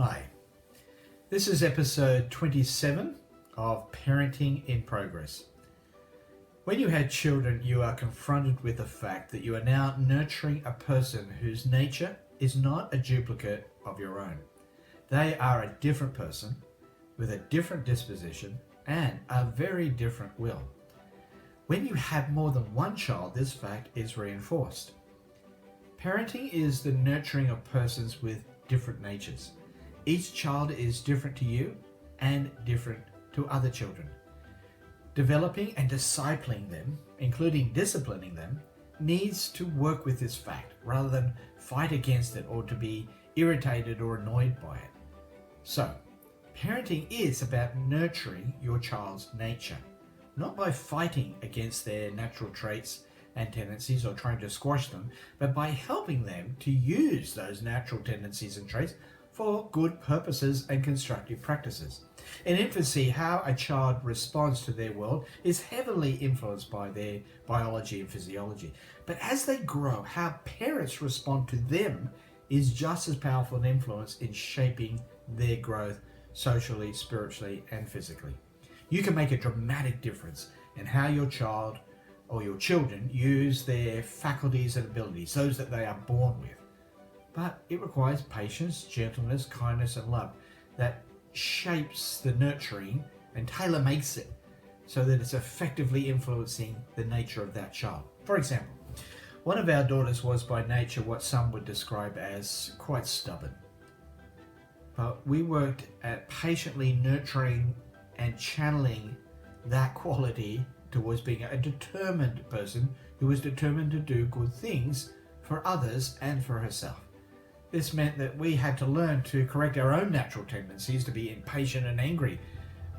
Hi, this is episode 27 of Parenting in Progress. When you had children, you are confronted with the fact that you are now nurturing a person whose nature is not a duplicate of your own. They are a different person with a different disposition and a very different will. When you have more than one child, this fact is reinforced. Parenting is the nurturing of persons with different natures. Each child is different to you and different to other children. Developing and discipling them, including disciplining them, needs to work with this fact rather than fight against it or to be irritated or annoyed by it. So, parenting is about nurturing your child's nature, not by fighting against their natural traits and tendencies or trying to squash them, but by helping them to use those natural tendencies and traits for good purposes and constructive practices. In infancy, how a child responds to their world is heavily influenced by their biology and physiology. But as they grow, how parents respond to them is just as powerful an influence in shaping their growth socially, spiritually, and physically. You can make a dramatic difference in how your child or your children use their faculties and abilities, those that they are born with. But it requires patience, gentleness, kindness, and love that shapes the nurturing and tailor makes it so that it's effectively influencing the nature of that child. For example, one of our daughters was by nature what some would describe as quite stubborn. But we worked at patiently nurturing and channeling that quality towards being a determined person who was determined to do good things for others and for herself. This meant that we had to learn to correct our own natural tendencies to be impatient and angry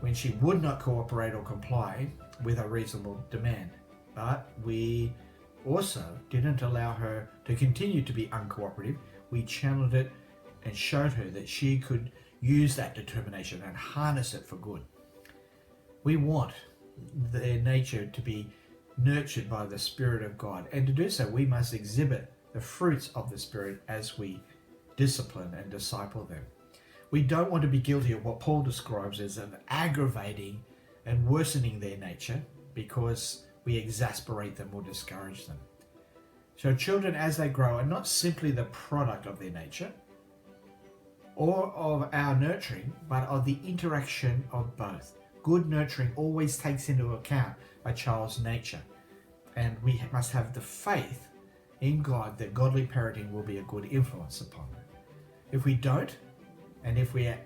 when she would not cooperate or comply with a reasonable demand. But we also didn't allow her to continue to be uncooperative. We channeled it and showed her that she could use that determination and harness it for good. We want their nature to be nurtured by the Spirit of God, and to do so we must exhibit the fruits of the Spirit as we discipline and disciple them. We don't want to be guilty of what Paul describes as of aggravating and worsening their nature because we exasperate them or discourage them. So children as they grow are not simply the product of their nature or of our nurturing, but of the interaction of both. Good nurturing always takes into account a child's nature, and we must have the faith in God that godly parenting will be a good influence upon them. If we don't, and if we are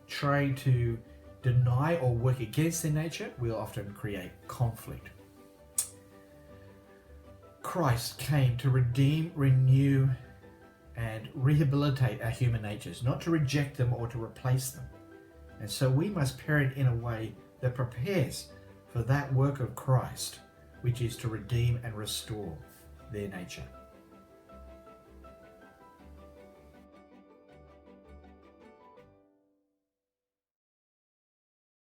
trying to deny or work against their nature, we'll often create conflict. Christ came to redeem, renew, and rehabilitate our human natures, not to reject them or to replace them. And so we must parent in a way that prepares for that work of Christ, which is to redeem and restore their nature.